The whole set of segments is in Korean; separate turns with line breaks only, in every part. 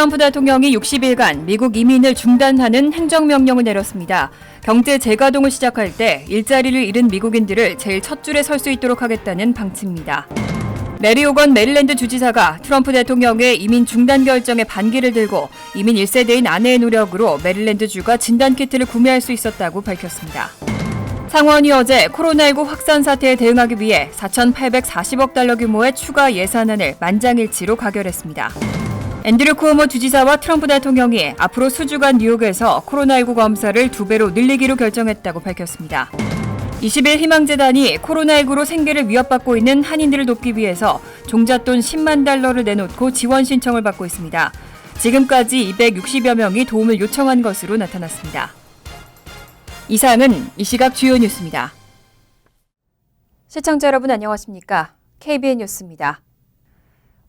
트럼프 대통령이 60일간 미국 이민을 중단하는 행정명령을 내렸습니다. 경제 재가동을 시작할 때 일자리를 잃은 미국인들을 제일 첫 줄에 설 수 있도록 하겠다는 방침입니다. 레리 호건 메릴랜드 주지사가 트럼프 대통령의 이민 중단 결정에 반기를 들고 이민 1세대인 아내의 노력으로 메릴랜드주가 진단키트를 구매할 수 있었다고 밝혔습니다. 상원이 어제 코로나19 확산 사태에 대응하기 위해 4,840억 달러 규모의 추가 예산안을 만장일치로 가결했습니다. 앤드류 쿠오모 주지사와 트럼프 대통령이 앞으로 수주간 뉴욕에서 코로나19 검사를 2배로 늘리기로 결정했다고 밝혔습니다. 20일 희망재단이 코로나19로 생계를 위협받고 있는 한인들을 돕기 위해서 종잣돈 10만 달러를 내놓고 지원 신청을 받고 있습니다. 지금까지 260여 명이 도움을 요청한 것으로 나타났습니다. 이상은 이 시각 주요 뉴스입니다. 시청자 여러분 안녕하십니까? KBN 뉴스입니다.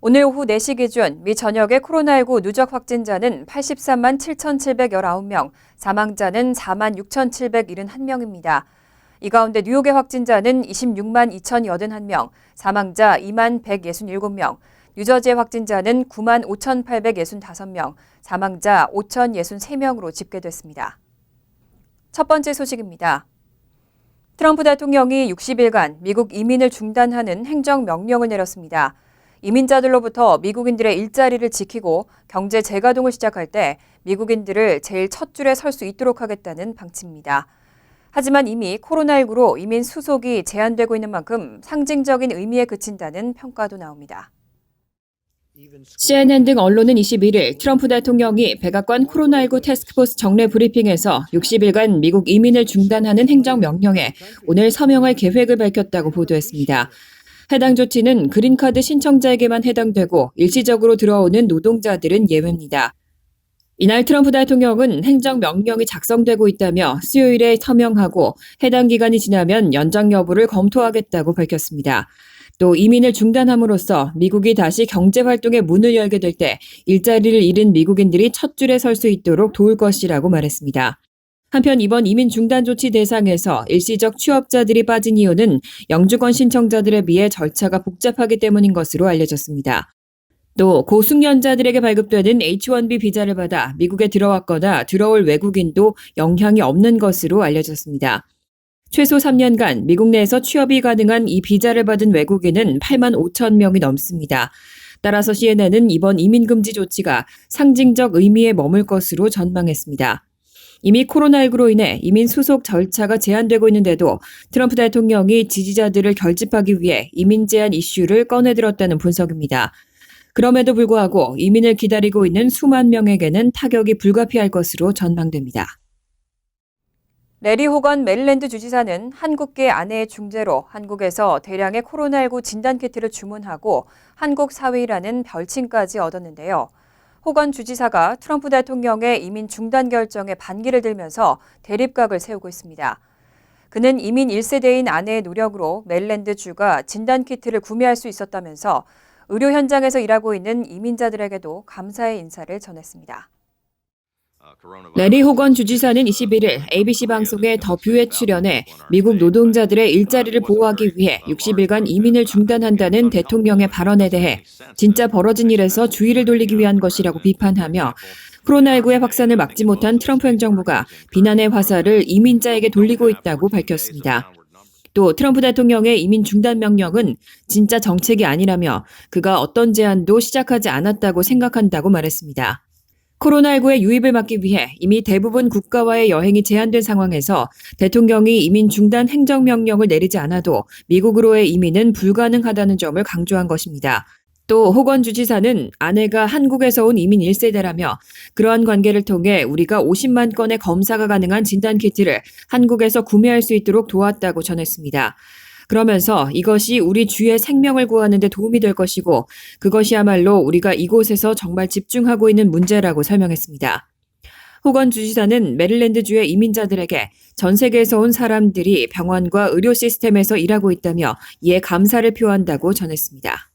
오늘 오후 4시 기준 미 전역의 코로나19 누적 확진자는 83만 7,719명, 사망자는 4만 6,771명입니다. 이 가운데 뉴욕의 확진자는 26만 2,081명, 사망자 2만 167명, 뉴저지의 확진자는 9만 5,865명, 사망자 5,063명으로 집계됐습니다. 첫 번째 소식입니다. 트럼프 대통령이 60일간 미국 이민을 중단하는 행정명령을 내렸습니다. 이민자들로부터 미국인들의 일자리를 지키고 경제 재가동을 시작할 때 미국인들을 제일 첫 줄에 설 수 있도록 하겠다는 방침입니다. 하지만 이미 코로나19로 이민 수속이 제한되고 있는 만큼 상징적인 의미에 그친다는 평가도 나옵니다. CNN 등 언론은 21일 트럼프 대통령이 백악관 코로나19 태스크포스 정례 브리핑에서 60일간 미국 이민을 중단하는 행정명령에 오늘 서명할 계획을 밝혔다고 보도했습니다. 해당 조치는 그린카드 신청자에게만 해당되고 일시적으로 들어오는 노동자들은 예외입니다. 이날 트럼프 대통령은 행정명령이 작성되고 있다며 수요일에 서명하고 해당 기간이 지나면 연장 여부를 검토하겠다고 밝혔습니다. 또 이민을 중단함으로써 미국이 다시 경제활동의 문을 열게 될 때 일자리를 잃은 미국인들이 첫 줄에 설 수 있도록 도울 것이라고 말했습니다. 한편 이번 이민 중단 조치 대상에서 일시적 취업자들이 빠진 이유는 영주권 신청자들에 비해 절차가 복잡하기 때문인 것으로 알려졌습니다. 또 고숙련자들에게 발급되는 H-1B 비자를 받아 미국에 들어왔거나 들어올 외국인도 영향이 없는 것으로 알려졌습니다. 최소 3년간 미국 내에서 취업이 가능한 이 비자를 받은 외국인은 8만 5천 명이 넘습니다. 따라서 CNN은 이번 이민금지 조치가 상징적 의미에 머물 것으로 전망했습니다. 이미 코로나19로 인해 이민 수속 절차가 제한되고 있는데도 트럼프 대통령이 지지자들을 결집하기 위해 이민 제한 이슈를 꺼내들었다는 분석입니다. 그럼에도 불구하고 이민을 기다리고 있는 수만 명에게는 타격이 불가피할 것으로 전망됩니다. 레리 호건 메릴랜드 주지사는 한국계 아내의 중재로 한국에서 대량의 코로나19 진단키트를 주문하고 한국 사위라는 별칭까지 얻었는데요. 호건 주지사가 트럼프 대통령의 이민 중단 결정에 반기를 들면서 대립각을 세우고 있습니다. 그는 이민 1세대인 아내의 노력으로 메릴랜드주가 진단키트를 구매할 수 있었다면서 의료 현장에서 일하고 있는 이민자들에게도 감사의 인사를 전했습니다. 레리 호건 주지사는 21일 ABC 방송의 더 뷰에 출연해 미국 노동자들의 일자리를 보호하기 위해 60일간 이민을 중단한다는 대통령의 발언에 대해 진짜 벌어진 일에서 주의를 돌리기 위한 것이라고 비판하며 코로나19의 확산을 막지 못한 트럼프 행정부가 비난의 화살을 이민자에게 돌리고 있다고 밝혔습니다. 또 트럼프 대통령의 이민 중단 명령은 진짜 정책이 아니라며 그가 어떤 제안도 시작하지 않았다고 생각한다고 말했습니다. 코로나19의 유입을 막기 위해 이미 대부분 국가와의 여행이 제한된 상황에서 대통령이 이민 중단 행정명령을 내리지 않아도 미국으로의 이민은 불가능하다는 점을 강조한 것입니다. 또 호건 주지사는 아내가 한국에서 온 이민 1세대라며 그러한 관계를 통해 우리가 50만 건의 검사가 가능한 진단키트를 한국에서 구매할 수 있도록 도왔다고 전했습니다. 그러면서 이것이 우리 주의 생명을 구하는 데 도움이 될 것이고 그것이야말로 우리가 이곳에서 정말 집중하고 있는 문제라고 설명했습니다. 호건 주지사는 메릴랜드주의 이민자들에게 전 세계에서 온 사람들이 병원과 의료 시스템에서 일하고 있다며 이에 감사를 표한다고 전했습니다.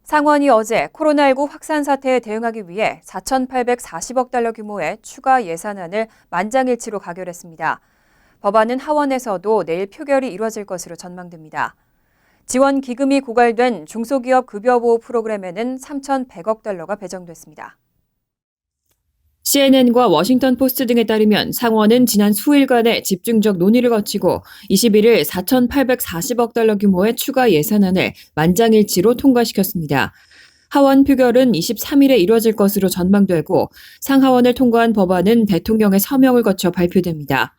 상원이 어제 코로나19 확산 사태에 대응하기 위해 4,840억 달러 규모의 추가 예산안을 만장일치로 가결했습니다. 법안은 하원에서도 내일 표결이 이뤄질 것으로 전망됩니다. 지원 기금이 고갈된 중소기업 급여보호 프로그램에는 3,100억 달러가 배정됐습니다. CNN과 워싱턴 포스트 등에 따르면 상원은 지난 수일간의 집중적 논의를 거치고 21일 4,840억 달러 규모의 추가 예산안을 만장일치로 통과시켰습니다. 하원 표결은 23일에 이뤄질 것으로 전망되고 상하원을 통과한 법안은 대통령의 서명을 거쳐 발표됩니다.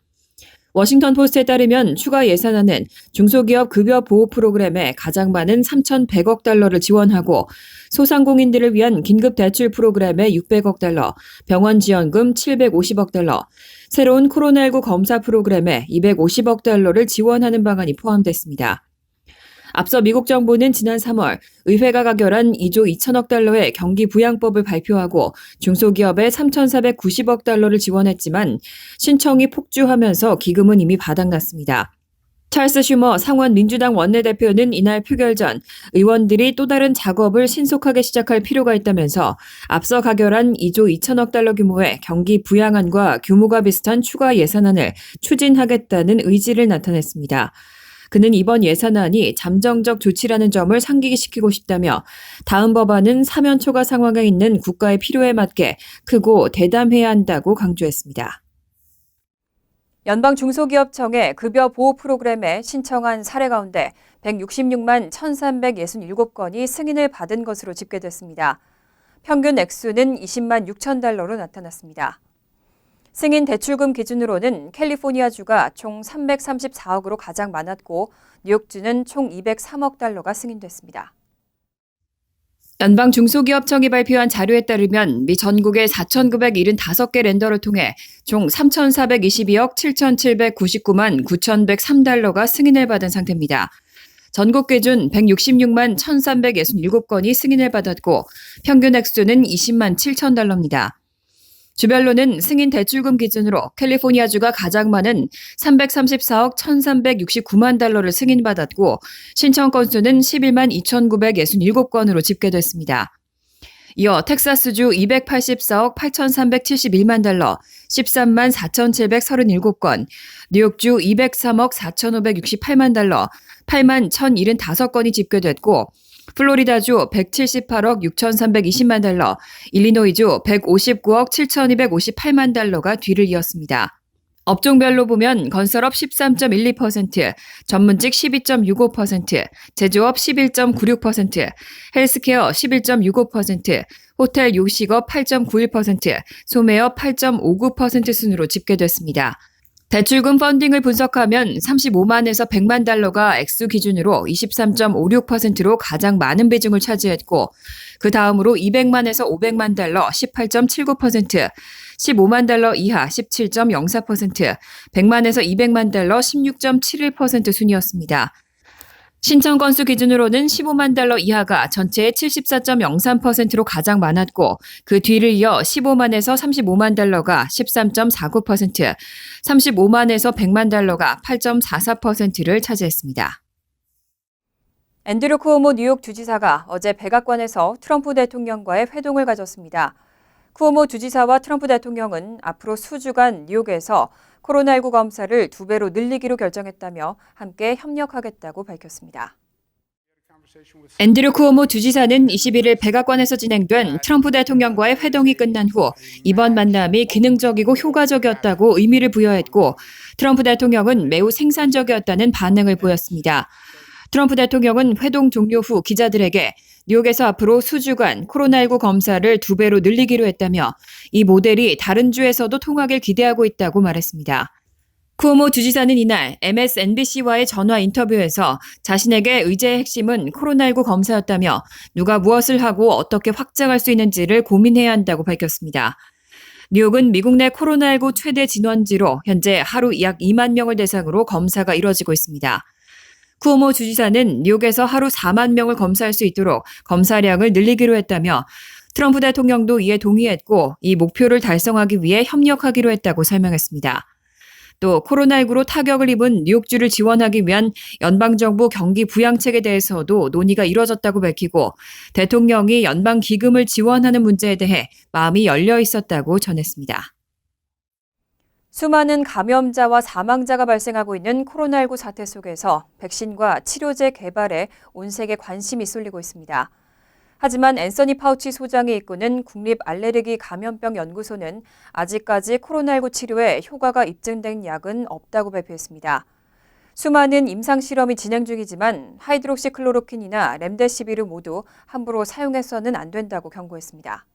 워싱턴 포스트에 따르면 추가 예산안은 중소기업 급여 보호 프로그램에 가장 많은 3,100억 달러를 지원하고 소상공인들을 위한 긴급 대출 프로그램에 600억 달러, 병원 지원금 750억 달러, 새로운 코로나19 검사 프로그램에 250억 달러를 지원하는 방안이 포함됐습니다. 앞서 미국 정부는 지난 3월 의회가 가결한 2조 2천억 달러의 경기 부양법을 발표하고 중소기업에 3,490억 달러를 지원했지만 신청이 폭주하면서 기금은 이미 바닥났습니다. 찰스 슈머 상원 민주당 원내대표는 이날 표결 전 의원들이 또 다른 작업을 신속하게 시작할 필요가 있다면서 앞서 가결한 2조 2천억 달러 규모의 경기 부양안과 규모가 비슷한 추가 예산안을 추진하겠다는 의지를 나타냈습니다. 그는 이번 예산안이 잠정적 조치라는 점을 상기시키고 싶다며 다음 법안은 사면 초과 상황에 있는 국가의 필요에 맞게 크고 대담해야 한다고 강조했습니다. 연방중소기업청의 급여 보호 프로그램에 신청한 사례 가운데 166만 1,367건이 승인을 받은 것으로 집계됐습니다. 평균 액수는 20만 6천 달러로 나타났습니다. 승인 대출금 기준으로는 캘리포니아주가 총 334억으로 가장 많았고 뉴욕주는 총 203억 달러가 승인됐습니다. 연방중소기업청이 발표한 자료에 따르면 미 전국의 4,975개 렌더를 통해 총 3,422억 7,799만 9,103달러가 승인을 받은 상태입니다. 전국 기준 166만 1,367건이 승인을 받았고 평균 액수는 20만 7천 달러입니다. 주별로는 승인 대출금 기준으로 캘리포니아주가 가장 많은 334억 1,369만 달러를 승인받았고 신청 건수는 11만 2,967건으로 집계됐습니다. 이어 텍사스주 284억 8,371만 달러, 13만 4,737건, 뉴욕주 203억 4,568만 달러, 8만 1,075건이 집계됐고 플로리다주 178억 6,320만 달러, 일리노이주 159억 7,258만 달러가 뒤를 이었습니다. 업종별로 보면 건설업 13.12%, 전문직 12.65%, 제조업 11.96%, 헬스케어 11.65%, 호텔 요식업 8.91%, 소매업 8.59% 순으로 집계됐습니다. 대출금 펀딩을 분석하면 35만에서 100만 달러가 액수 기준으로 23.56%로 가장 많은 비중을 차지했고 그 다음으로 200만에서 500만 달러 18.79%, 15만 달러 이하 17.04%, 100만에서 200만 달러 16.71% 순이었습니다. 신청 건수 기준으로는 15만 달러 이하가 전체의 74.03%로 가장 많았고 그 뒤를 이어 15만에서 35만 달러가 13.49%, 35만에서 100만 달러가 8.44%를 차지했습니다. 앤드류 쿠오모 뉴욕 주지사가 어제 백악관에서 트럼프 대통령과의 회동을 가졌습니다. 쿠오모 주지사와 트럼프 대통령은 앞으로 수주간 뉴욕에서 코로나19 검사를 2배로 늘리기로 결정했다며 함께 협력하겠다고 밝혔습니다. 앤드류 쿠오모 주지사는 21일 백악관에서 진행된 트럼프 대통령과의 회동이 끝난 후 이번 만남이 기능적이고 효과적이었다고 의미를 부여했고 트럼프 대통령은 매우 생산적이었다는 반응을 보였습니다. 트럼프 대통령은 회동 종료 후 기자들에게 뉴욕에서 앞으로 수주간 코로나19 검사를 2배로 늘리기로 했다며 이 모델이 다른 주에서도 통하길 기대하고 있다고 말했습니다. 쿠오모 주지사는 이날 MSNBC와의 전화 인터뷰에서 자신에게 의제의 핵심은 코로나19 검사였다며 누가 무엇을 하고 어떻게 확장할 수 있는지를 고민해야 한다고 밝혔습니다. 뉴욕은 미국 내 코로나19 최대 진원지로 현재 하루 약 2만 명을 대상으로 검사가 이뤄지고 있습니다. 쿠오모 주지사는 뉴욕에서 하루 4만 명을 검사할 수 있도록 검사량을 늘리기로 했다며 트럼프 대통령도 이에 동의했고 이 목표를 달성하기 위해 협력하기로 했다고 설명했습니다. 또 코로나19로 타격을 입은 뉴욕주를 지원하기 위한 연방정부 경기 부양책에 대해서도 논의가 이뤄졌다고 밝히고 대통령이 연방 기금을 지원하는 문제에 대해 마음이 열려 있었다고 전했습니다. 수많은 감염자와 사망자가 발생하고 있는 코로나19 사태 속에서 백신과 치료제 개발에 온 세계 관심이 쏠리고 있습니다. 하지만 앤서니 파우치 소장이 이끄는 국립알레르기 감염병 연구소는 아직까지 코로나19 치료에 효과가 입증된 약은 없다고 발표했습니다. 수많은 임상 실험이 진행 중이지만 하이드록시클로로킨이나 렘데시비르 모두 함부로 사용해서는 안 된다고 경고했습니다.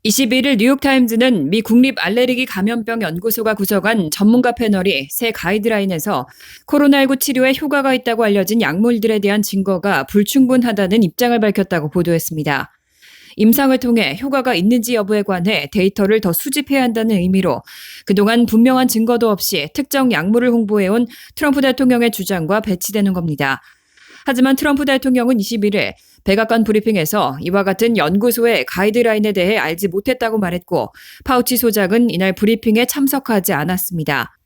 21일 뉴욕타임즈는 미 국립알레르기 감염병 연구소가 구성한 전문가 패널이 새 가이드라인에서 코로나19 치료에 효과가 있다고 알려진 약물들에 대한 증거가 불충분하다는 입장을 밝혔다고 보도했습니다. 임상을 통해 효과가 있는지 여부에 관해 데이터를 더 수집해야 한다는 의미로 그동안 분명한 증거도 없이 특정 약물을 홍보해온 트럼프 대통령의 주장과 배치되는 겁니다. 하지만 트럼프 대통령은 21일 백악관 브리핑에서 이와 같은 연구소의 가이드라인에 대해 알지 못했다고 말했고 파우치 소장은 이날 브리핑에 참석하지 않았습니다.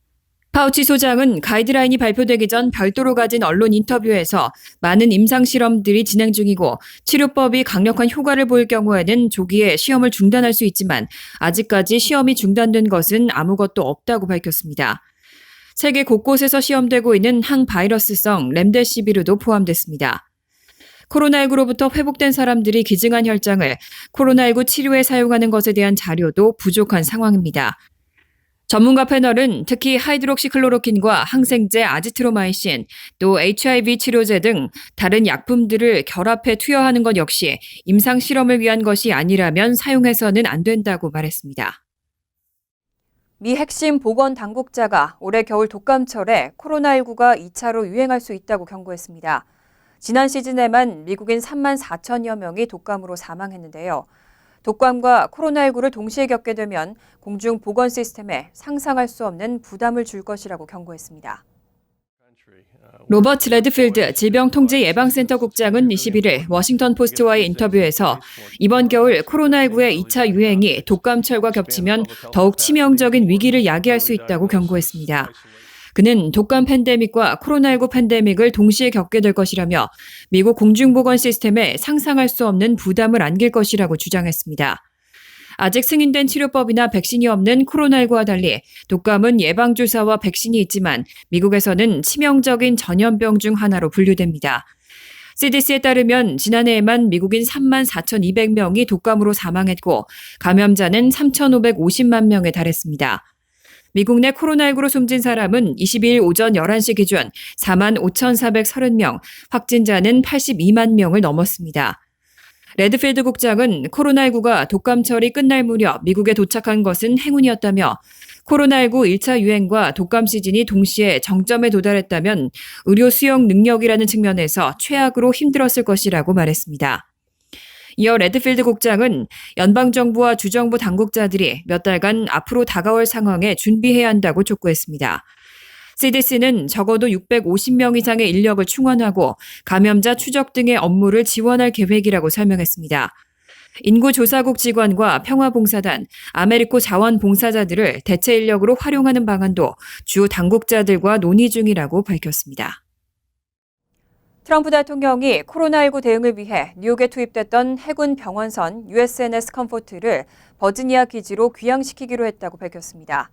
파우치 소장은 가이드라인이 발표되기 전 별도로 가진 언론 인터뷰에서 많은 임상 실험들이 진행 중이고 치료법이 강력한 효과를 보일 경우에는 조기에 시험을 중단할 수 있지만 아직까지 시험이 중단된 것은 아무것도 없다고 밝혔습니다. 세계 곳곳에서 시험되고 있는 항바이러스성 렘데시비르도 포함됐습니다. 코로나19로부터 회복된 사람들이 기증한 혈장을 코로나19 치료에 사용하는 것에 대한 자료도 부족한 상황입니다. 전문가 패널은 특히 하이드록시클로로킨과 항생제 아지트로마이신, 또 HIV 치료제 등 다른 약품들을 결합해 투여하는 것 역시 임상 실험을 위한 것이 아니라면 사용해서는 안 된다고 말했습니다. 미 핵심 보건 당국자가 올해 겨울 독감철에 코로나19가 2차로 유행할 수 있다고 경고했습니다. 지난 시즌에만 미국인 3만 4천여 명이 독감으로 사망했는데요. 독감과 코로나19를 동시에 겪게 되면 공중 보건 시스템에 상상할 수 없는 부담을 줄 것이라고 경고했습니다. 로버트 레드필드 질병통제예방센터 국장은 21일 워싱턴 포스트와의 인터뷰에서 이번 겨울 코로나19의 2차 유행이 독감철과 겹치면 더욱 치명적인 위기를 야기할 수 있다고 경고했습니다. 그는 독감 팬데믹과 코로나19 팬데믹을 동시에 겪게 될 것이라며 미국 공중보건 시스템에 상상할 수 없는 부담을 안길 것이라고 주장했습니다. 아직 승인된 치료법이나 백신이 없는 코로나19와 달리 독감은 예방주사와 백신이 있지만 미국에서는 치명적인 전염병 중 하나로 분류됩니다. CDC에 따르면 지난해에만 미국인 3만 4,200명이 독감으로 사망했고 감염자는 3,550만 명에 달했습니다. 미국 내 코로나19로 숨진 사람은 22일 오전 11시 기준 4만 5,430명, 확진자는 82만 명을 넘었습니다. 레드필드 국장은 코로나19가 독감철이 끝날 무렵 미국에 도착한 것은 행운이었다며 코로나19 1차 유행과 독감 시즌이 동시에 정점에 도달했다면 의료 수용 능력이라는 측면에서 최악으로 힘들었을 것이라고 말했습니다. 이어 레드필드 국장은 연방정부와 주정부 당국자들이 몇 달간 앞으로 다가올 상황에 준비해야 한다고 촉구했습니다. CDC는 적어도 650명 이상의 인력을 충원하고 감염자 추적 등의 업무를 지원할 계획이라고 설명했습니다. 인구조사국 직원과 평화봉사단, 아메리코 자원봉사자들을 대체 인력으로 활용하는 방안도 주 당국자들과 논의 중이라고 밝혔습니다. 트럼프 대통령이 코로나19 대응을 위해 뉴욕에 투입됐던 해군 병원선 USNS 컴포트를 버지니아 기지로 귀향시키기로 했다고 밝혔습니다.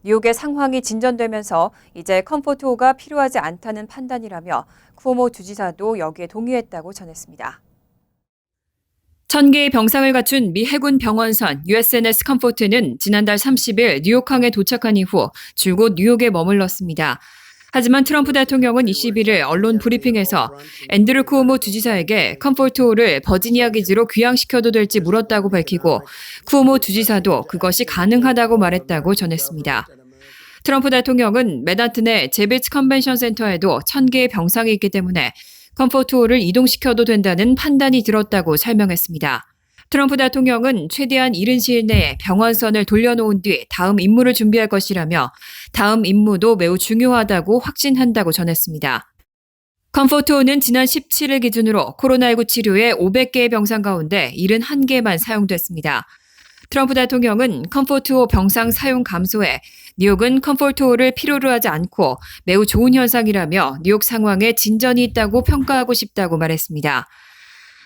뉴욕의 상황이 진전되면서 이제 컴포트호가 필요하지 않다는 판단이라며 쿠오모 주지사도 여기에 동의했다고 전했습니다. 1,000개의 병상을 갖춘 미 해군 병원선 USNS 컴포트는 지난달 30일 뉴욕항에 도착한 이후 줄곧 뉴욕에 머물렀습니다. 하지만 트럼프 대통령은 21일 언론 브리핑에서 앤드루 쿠오모 주지사에게 컴포트호를 버지니아 기지로 귀향시켜도 될지 물었다고 밝히고 쿠오모 주지사도 그것이 가능하다고 말했다고 전했습니다. 트럼프 대통령은 맨하튼의 제비츠 컨벤션 센터에도 1,000개의 병상이 있기 때문에 컴포트호를 이동시켜도 된다는 판단이 들었다고 설명했습니다. 트럼프 대통령은 최대한 이른 시일 내에 병원선을 돌려놓은 뒤 다음 임무를 준비할 것이라며 다음 임무도 매우 중요하다고 확신한다고 전했습니다. 컴포트호는 지난 17일 기준으로 코로나19 치료에 500개의 병상 가운데 71개만 사용됐습니다. 트럼프 대통령은 컴포트호 병상 사용 감소에 뉴욕은 컴포트호를 필요로 하지 않고 매우 좋은 현상이라며 뉴욕 상황에 진전이 있다고 평가하고 싶다고 말했습니다.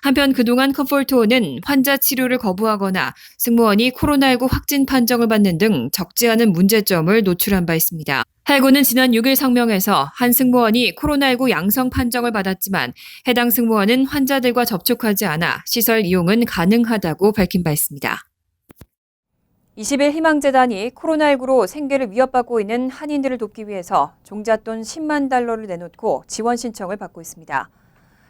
한편 그동안 컴포트온은 환자 치료를 거부하거나 승무원이 코로나19 확진 판정을 받는 등 적지 않은 문제점을 노출한 바 있습니다. 헬고는 지난 6일 성명에서 한 승무원이 코로나19 양성 판정을 받았지만 해당 승무원은 환자들과 접촉하지 않아 시설 이용은 가능하다고 밝힌 바 있습니다. 20일 희망재단이 코로나19로 생계를 위협받고 있는 한인들을 돕기 위해서 종잣돈 10만 달러를 내놓고 지원 신청을 받고 있습니다.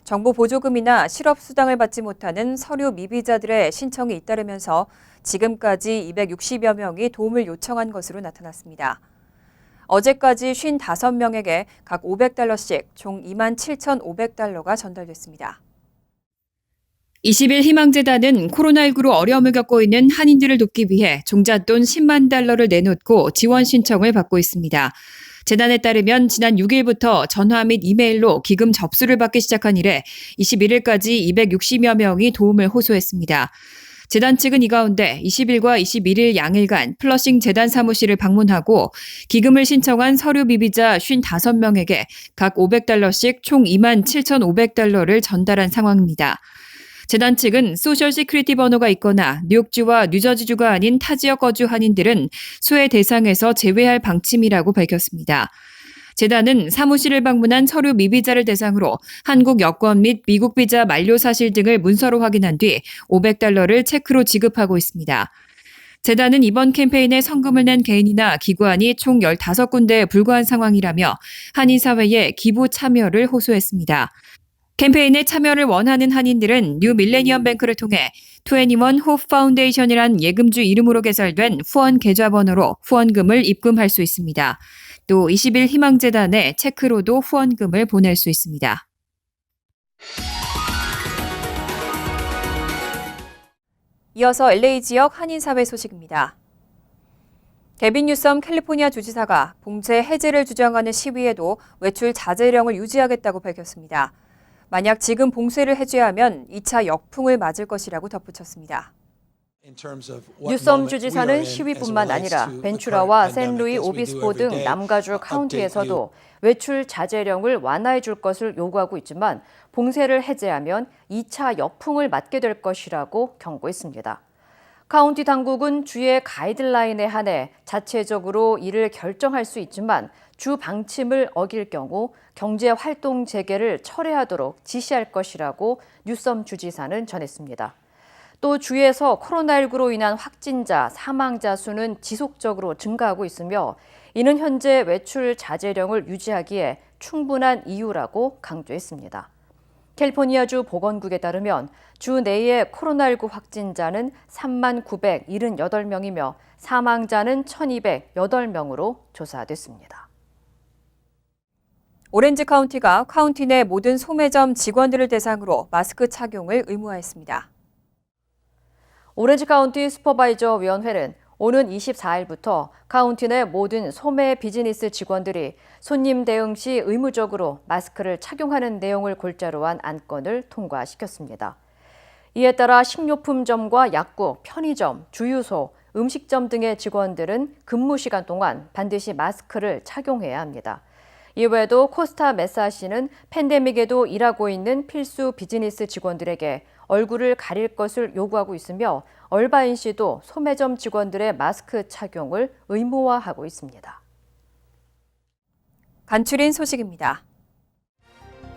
정부 보조금이나 실업수당을 받지 못하는 서류 미비자들의 신청이 잇따르면서 지금까지 260여 명이 도움을 요청한 것으로 나타났습니다. 어제까지 55명에게 각 500달러씩 총 27,500달러가 전달됐습니다. 20일 희망재단은 코로나19로 어려움을 겪고 있는 한인들을 돕기 위해 종잣돈 10만 달러를 내놓고 지원 신청을 받고 있습니다. 재단에 따르면 지난 6일부터 전화 및 이메일로 기금 접수를 받기 시작한 이래 21일까지 260여 명이 도움을 호소했습니다. 재단 측은 이 가운데 20일과 21일 양일간 플러싱 재단 사무실을 방문하고 기금을 신청한 서류 미비자 55명에게 각 500달러씩 총 27,500달러를 전달한 상황입니다. 재단 측은 소셜 시큐리티 번호가 있거나 뉴욕주와 뉴저지주가 아닌 타 지역 거주 한인들은 수혜 대상에서 제외할 방침이라고 밝혔습니다. 재단은 사무실을 방문한 서류 미비자를 대상으로 한국 여권 및 미국 비자 만료 사실 등을 문서로 확인한 뒤 500달러를 체크로 지급하고 있습니다. 재단은 이번 캠페인에 성금을 낸 개인이나 기관이 총 15군데에 불과한 상황이라며 한인 사회에 기부 참여를 호소했습니다. 캠페인에 참여를 원하는 한인들은 뉴 밀레니엄 뱅크를 통해 21 호프 파운데이션이란 예금주 이름으로 개설된 후원 계좌번호로 후원금을 입금할 수 있습니다. 또 20일 희망재단에 체크로도 후원금을 보낼 수 있습니다. 이어서 LA 지역 한인사회 소식입니다. 게빈 뉴섬 캘리포니아 주지사가 봉쇄 해제를 주장하는 시위에도 외출 자제령을 유지하겠다고 밝혔습니다. 만약 지금 봉쇄를 해제하면 2차 역풍을 맞을 것이라고 덧붙였습니다.
뉴섬 주지사는 시위뿐만 아니라 벤츄라와 샌루이 오비스포 등 남가주 카운티에서도 외출 자제령을 완화해 줄 것을 요구하고 있지만 봉쇄를 해제하면 2차 역풍을 맞게 될 것이라고 경고했습니다. 카운티 당국은 주의 가이드라인에 한해 자체적으로 이를 결정할 수 있지만 주 방침을 어길 경우 경제 활동 재개를 철회하도록 지시할 것이라고 뉴섬 주지사는 전했습니다. 또 주에서 코로나19로 인한 확진자, 사망자 수는 지속적으로 증가하고 있으며 이는 현재 외출 자제령을 유지하기에 충분한 이유라고 강조했습니다. 캘리포니아주 보건국에 따르면 주 내의 코로나19 확진자는 3978명이며 사망자는 1208명으로 조사됐습니다. 오렌지 카운티가 카운티 내 모든 소매점 직원들을 대상으로 마스크 착용을 의무화했습니다. 오렌지 카운티 슈퍼바이저 위원회는 오는 24일부터 카운티 내 모든 소매 비즈니스 직원들이 손님 대응 시 의무적으로 마스크를 착용하는 내용을 골자로 한 안건을 통과시켰습니다. 이에 따라 식료품점과 약국, 편의점, 주유소, 음식점 등의 직원들은 근무 시간 동안 반드시 마스크를 착용해야 합니다. 이외에도 코스타 메사시는 팬데믹에도 일하고 있는 필수 비즈니스 직원들에게 얼굴을 가릴 것을 요구하고 있으며 얼바인시도 소매점 직원들의 마스크 착용을 의무화하고 있습니다. 간추린 소식입니다.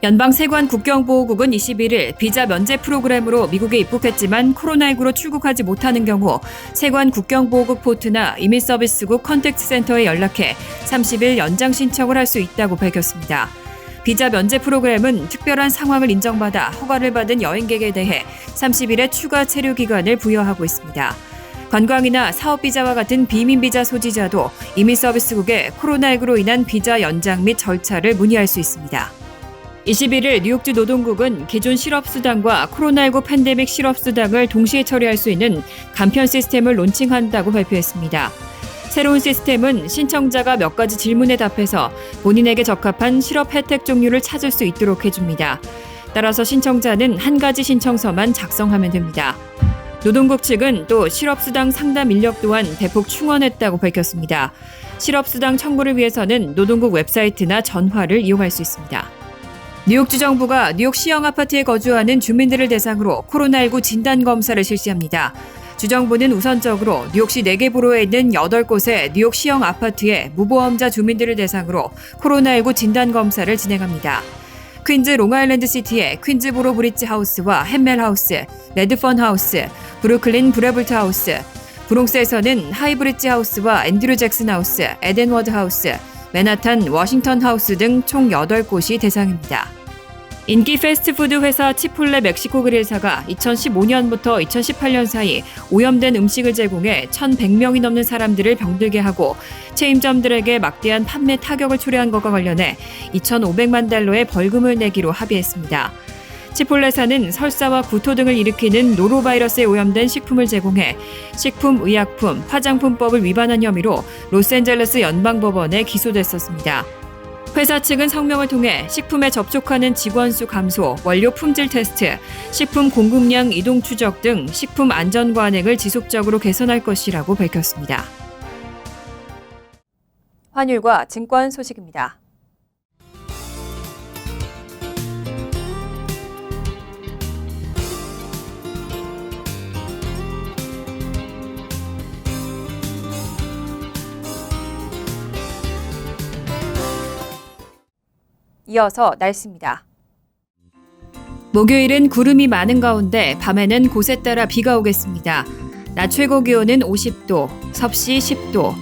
연방세관 국경보호국은 21일 비자 면제 프로그램으로 미국에 입국했지만 코로나19로 출국하지 못하는 경우 세관 국경보호국 포트나 이민서비스국 컨택트센터에 연락해 30일 연장 신청을 할 수 있다고 밝혔습니다. 비자 면제 프로그램은 특별한 상황을 인정받아 허가를 받은 여행객에 대해 30일의 추가 체류 기간을 부여하고 있습니다. 관광이나 사업비자와 같은 비민비자 소지자도 이민서비스국에 코로나19로 인한 비자 연장 및 절차를 문의할 수 있습니다. 21일 뉴욕주 노동국은 기존 실업수당과 코로나19 팬데믹 실업수당을 동시에 처리할 수 있는 간편 시스템을 론칭한다고 발표했습니다. 새로운 시스템은 신청자가 몇 가지 질문에 답해서 본인에게 적합한 실업 혜택 종류를 찾을 수 있도록 해줍니다. 따라서 신청자는 한 가지 신청서만 작성하면 됩니다. 노동국 측은 또 실업수당 상담 인력 또한 대폭 충원했다고 밝혔습니다. 실업수당 청구를 위해서는 노동국 웹사이트나 전화를 이용할 수 있습니다. 뉴욕주 정부가 뉴욕 시형 아파트에 거주하는 주민들을 대상으로 코로나19 진단검사를 실시합니다. 주정부는 우선적으로 뉴욕시 4개 보로에 있는 8곳의 뉴욕 시형 아파트의 무보험자 주민들을 대상으로 코로나19 진단검사를 진행합니다. 퀸즈 롱아일랜드 시티의 퀸즈보로 브릿지 하우스와 햄멜 하우스, 레드펀 하우스, 브루클린 브레블트 하우스, 브롱스에서는 하이브리지 하우스와 앤드류 잭슨 하우스, 에덴워드 하우스, 맨하탄 워싱턴 하우스 등 총 8곳이 대상입니다. 인기 패스트푸드 회사 치폴레 멕시코 그릴사가 2015년부터 2018년 사이 오염된 음식을 제공해 1,100명이 넘는 사람들을 병들게 하고 체인점들에게 막대한 판매 타격을 초래한 것과 관련해 2,500만 달러의 벌금을 내기로 합의했습니다. 치폴레사는 설사와 구토 등을 일으키는 노로바이러스에 오염된 식품을 제공해 식품의약품 화장품법을 위반한 혐의로 로스앤젤레스 연방법원에 기소됐었습니다. 회사 측은 성명을 통해 식품에 접촉하는 직원 수 감소, 원료 품질 테스트, 식품 공급량 이동 추적 등 식품 안전 관행을 지속적으로 개선할 것이라고 밝혔습니다. 환율과 증권 소식입니다. 이어서 날씨입니다. 목요일은 구름이 많은 가운데 밤에는 곳에 따라 비가 오겠습니다. 낮 최고 기온은 50도, 섭씨 10도,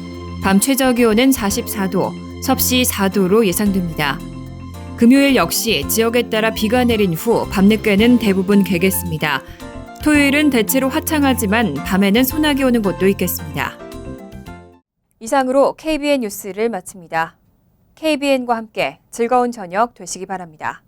밤 최저 기온은 44도, 섭씨 4도로 예상됩니다. 금요일 역시 지역에 따라 비가 내린 후 밤늦게는 대부분 개겠습니다. 토요일은 대체로 화창하지만 밤에는 소나기 오는 곳도 있겠습니다. 이상으로 KBN 뉴스를 마칩니다. KBN과 함께 즐거운 저녁 되시기 바랍니다.